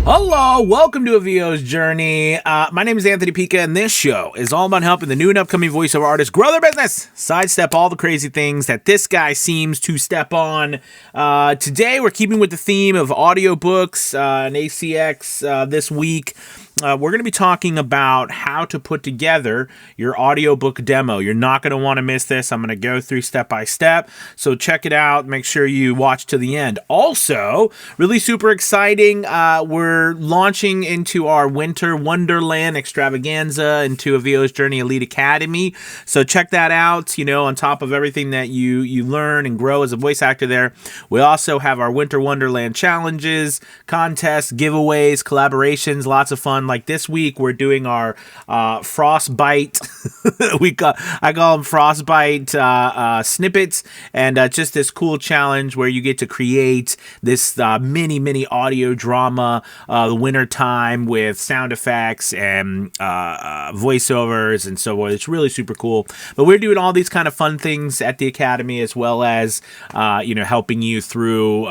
Hello, welcome to A VO's Journey. My name is Anthony Pica, and this show is all about helping the new and upcoming voiceover artists grow their business, sidestep all the crazy things that this guy seems to step on. Today, we're keeping with the theme of audiobooks and ACX this week. We're going to be talking about how to put together your audiobook demo. You're not going to want to miss this. I'm going to go through step by step. So check it out. Make sure you watch to the end. Also, really super exciting. We're launching into our Winter Wonderland extravaganza into A VO's Journey Elite Academy. So check that out. You know, on top of everything that you learn and grow as a voice actor there, we also have our Winter Wonderland challenges, contests, giveaways, collaborations, lots of fun. Like this week, we're doing our frostbite. I call them frostbite snippets, and just this cool challenge where you get to create this mini audio drama, the winter time with sound effects and voiceovers and so on. It's really super cool. But we're doing all these kind of fun things at the Academy, as well as helping you through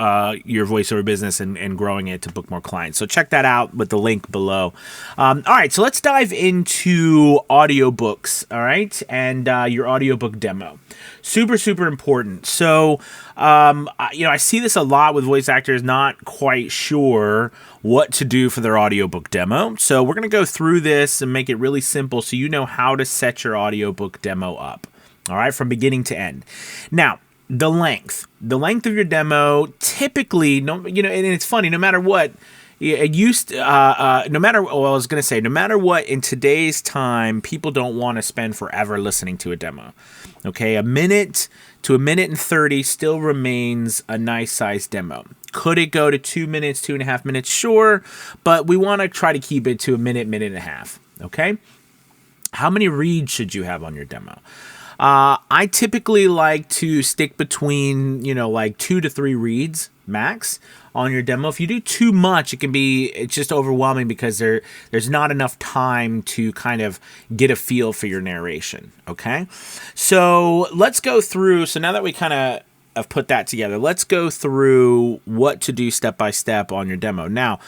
your voiceover business and growing it to book more clients. So check that out with the link below. All right, so let's dive into audiobooks, all right, and your audiobook demo. Super important. So, I see this a lot with voice actors not quite sure what to do for their audiobook demo. So we're going to go through this and make it really simple so you know how to set your audiobook demo up, all right, from beginning to end. Now, the length of your demo, typically, and it's funny, no matter what, no matter what, in today's time, people don't want to spend forever listening to a demo. Okay, a minute to a minute and 30 still remains a nice size demo. Could it go to 2 minutes, 2.5 minutes? Sure, but we want to try to keep it to a minute and a half. Okay, how many reads should you have on your demo? I typically like to stick between, 2 to 3 reads max on your demo. If you do too much, it's just overwhelming because there's not enough time to kind of get a feel for your narration. Okay, so let's go through. So now that we kind of have put that together, let's go through what to do step by step on your demo. Now,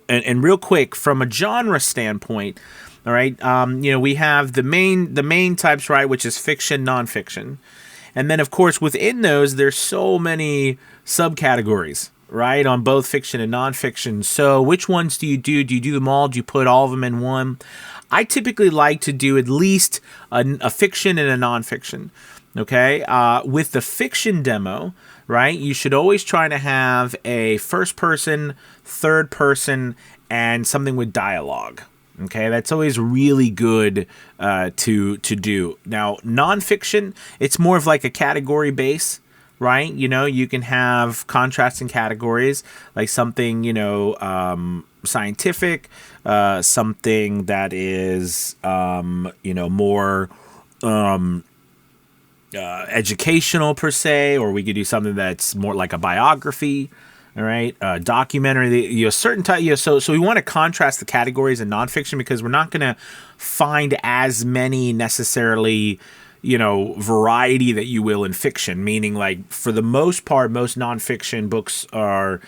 and real quick, from a genre standpoint, all right, we have the main types, right, which is fiction, nonfiction. And then, of course, within those, there's so many subcategories, right, on both fiction and nonfiction. So which ones do you do? Do you do them all? Do you put all of them in one? I typically like to do at least a fiction and a nonfiction, okay? With the fiction demo, right, you should always try to have a first person, third person, and something with dialogue. Okay, that's always really good to do. Now, nonfiction, it's more of like a category base, right? You can have contrasting categories, like something, scientific, something that is, more educational per se, or we could do something that's more like a biography. All right, documentary, certain type, so we want to contrast the categories in nonfiction because we're not going to find as many necessarily, variety that you will in fiction, meaning like for the most part, most nonfiction books are,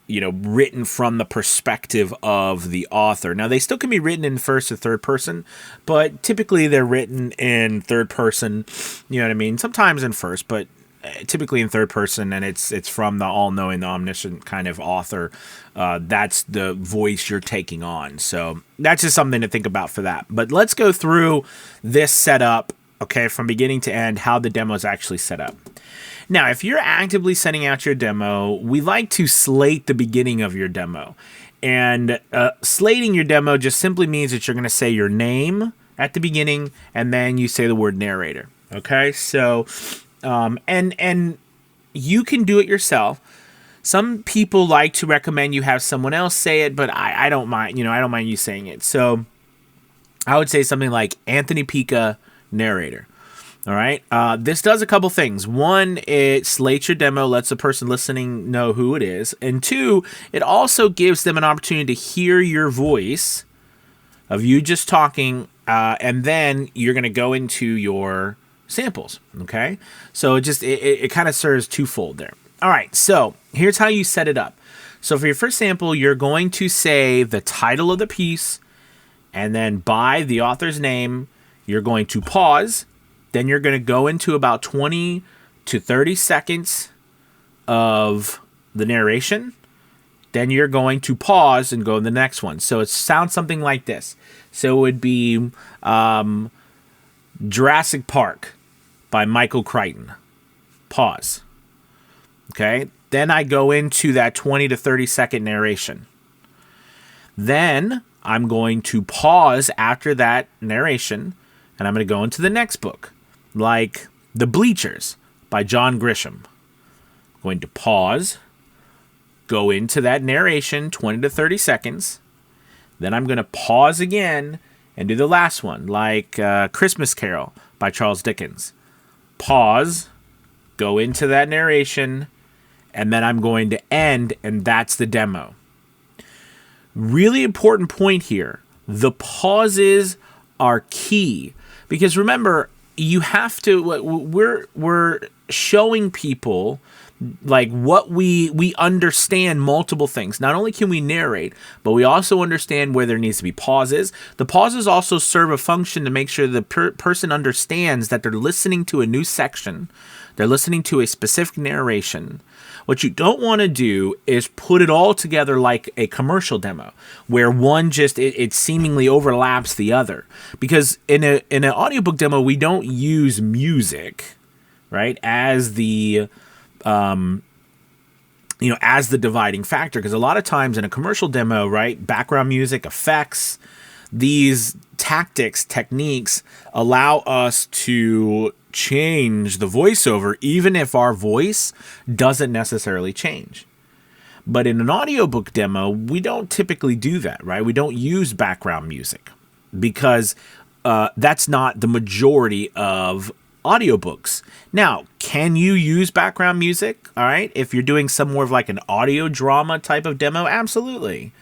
written from the perspective of the author. Now, they still can be written in first or third person, but typically they're written in third person, you know what I mean? Sometimes in first, but typically in third person, and it's from the all-knowing, the omniscient kind of author. That's the voice you're taking on. So that's just something to think about for that. But let's go through this setup, okay, from beginning to end, how the demo is actually set up. Now, if you're actively sending out your demo, we like to slate the beginning of your demo. And slating your demo just simply means that you're going to say your name at the beginning, and then you say the word narrator. Okay, so and you can do it yourself. Some people like to recommend you have someone else say it, but I don't mind. I don't mind you saying it. So I would say something like Anthony Pica, narrator. All right. This does a couple things. One, it slates your demo, lets the person listening know who it is. And two, it also gives them an opportunity to hear your voice of you just talking, and then you're going to go into your samples. Okay. So it kind of serves twofold there. All right. So here's how you set it up. So for your first sample, you're going to say the title of the piece, and then by the author's name, you're going to pause. Then you're going to go into about 20 to 30 seconds of the narration. Then you're going to pause and go to the next one. So it sounds something like this. So it would be Jurassic Park by Michael Crichton. Pause. Okay. Then I go into that 20 to 30 second narration. Then I'm going to pause after that narration, and I'm going to go into the next book, like The Bleachers by John Grisham. I'm going to pause, go into that narration, 20 to 30 seconds. Then I'm going to pause again and do the last one, like Christmas Carol by Charles Dickens. Pause, go into that narration, and then I'm going to end, and that's the demo. Really important point here. The pauses are key, because remember, you have to, we're showing people like what we understand multiple things. Not only can we narrate, but we also understand where there needs to be pauses. The pauses also serve a function to make sure the person understands that they're listening to a new section. They're listening to a specific narration. What you don't want to do is put it all together like a commercial demo, where one just it seemingly overlaps the other. Because in an audiobook demo, we don't use music, right, as the as the dividing factor. Because a lot of times in a commercial demo, right, background music, effects, these techniques allow us to change the voiceover even if our voice doesn't necessarily change. But in an audiobook demo, we don't typically do that, right? We don't use background music because that's not the majority of audiobooks. Now, can you use background music? All right. If you're doing some more of like an audio drama type of demo, absolutely.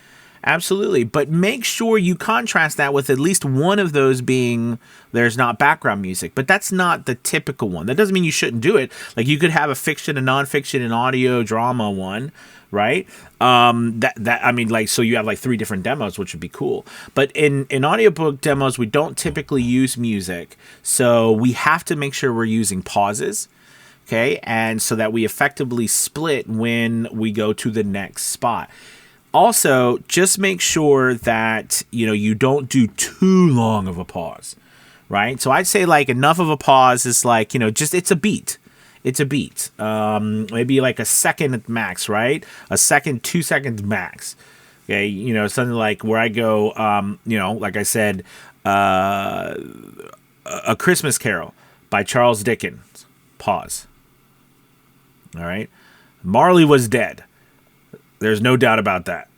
Absolutely. But make sure you contrast that with at least one of those being there's not background music. But that's not the typical one. That doesn't mean you shouldn't do it. Like you could have a fiction, a nonfiction, an audio drama one, right? So you have like 3 different demos, which would be cool. But in audiobook demos, we don't typically use music. So we have to make sure we're using pauses. Okay. And so that we effectively split when we go to the next spot. Also, just make sure that, you don't do too long of a pause, right? So I'd say like enough of a pause is like, it's a beat. It's a beat. Maybe like a second at max, right? A second, 2 seconds max. Okay, something like where I go, like I said, A Christmas Carol by Charles Dickens. Pause. All right. Marley was dead. There's no doubt about that.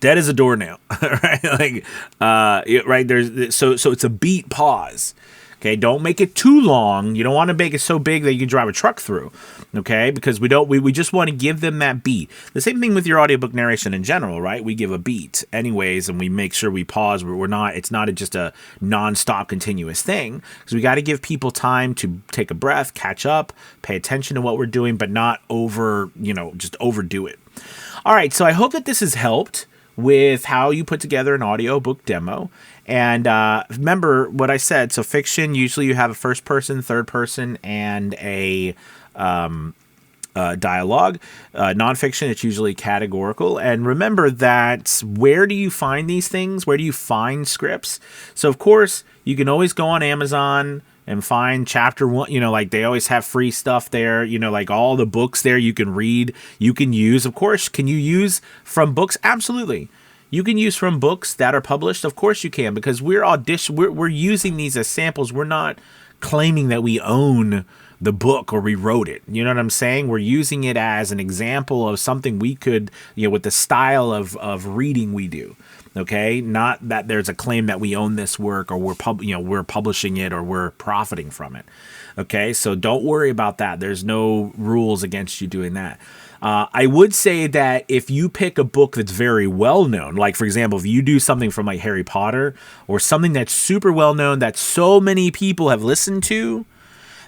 Dead as a doornail, right? Right. So it's a beat pause. Okay. Don't make it too long. You don't want to make it so big that you can drive a truck through. Okay. Because we just want to give them that beat. The same thing with your audiobook narration in general, right? We give a beat anyways, and we make sure we pause. It's not just a nonstop continuous thing, because we got to give people time to take a breath, catch up, pay attention to what we're doing, but not just overdo it. All right, so I hope that this has helped with how you put together an audiobook demo. And remember what I said. So fiction, usually you have a first person, third person, and a dialogue. Nonfiction, it's usually categorical. And remember that where do you find these things? Where do you find scripts? So, of course, you can always go on Amazon and find chapter 1, like they always have free stuff there, like all the books there you can read, you can use. Of course, can you use from books? Absolutely. You can use from books that are published. Of course you can, because we're using these as samples. We're not claiming that we own the book or we wrote it. You know what I'm saying? We're using it as an example of something we could, with the style of reading we do. Okay, not that there's a claim that we own this work or we're publishing it or we're profiting from it. Okay, so don't worry about that. There's no rules against you doing that. I would say that if you pick a book that's very well known, like for example, if you do something from like Harry Potter or something that's super well known that so many people have listened to,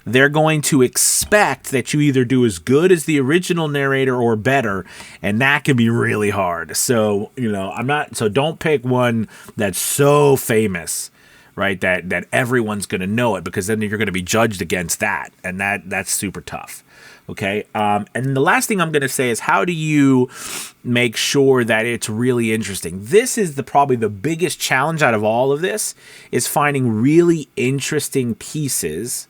they're going to expect that you either do as good as the original narrator or better, and that can be really hard. So, so don't pick one that's so famous, right, that everyone's going to know it, because then you're going to be judged against that, and that's super tough. Okay. And the last thing I'm going to say is, how do you make sure that it's really interesting? This is probably the biggest challenge out of all of this, is finding really interesting pieces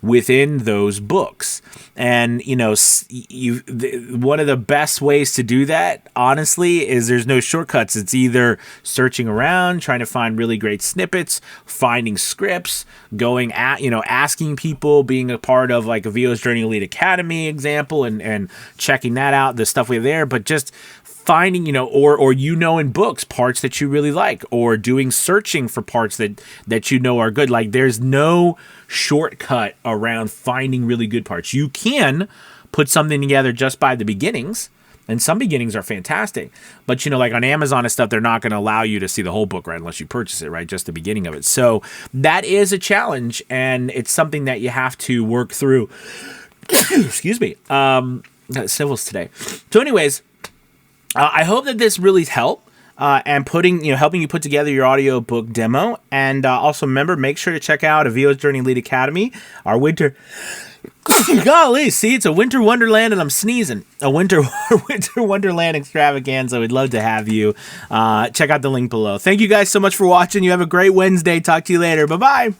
within those books. And, one of the best ways to do that, honestly, is there's no shortcuts. It's either searching around, trying to find really great snippets, finding scripts, going at, asking people, being a part of like a VO's Journey Elite Academy example and checking that out, the stuff we have there, but just finding, or in books, parts that you really like, or doing searching for parts that are good. Like, there's no shortcut around finding really good parts. You can put something together just by the beginnings, and some beginnings are fantastic. But, like on Amazon and stuff, they're not going to allow you to see the whole book, right, unless you purchase it, right, just the beginning of it. So that is a challenge, and it's something that you have to work through. Excuse me. Got civils today. So anyways, I hope that this really helped. And helping you put together your audiobook demo. And also remember, make sure to check out A VO's Journey Elite Academy, our winter. Golly, see, it's a winter wonderland, and I'm sneezing. A winter wonderland extravaganza. We'd love to have you. Check out the link below. Thank you guys so much for watching. You have a great Wednesday. Talk to you later. Bye bye.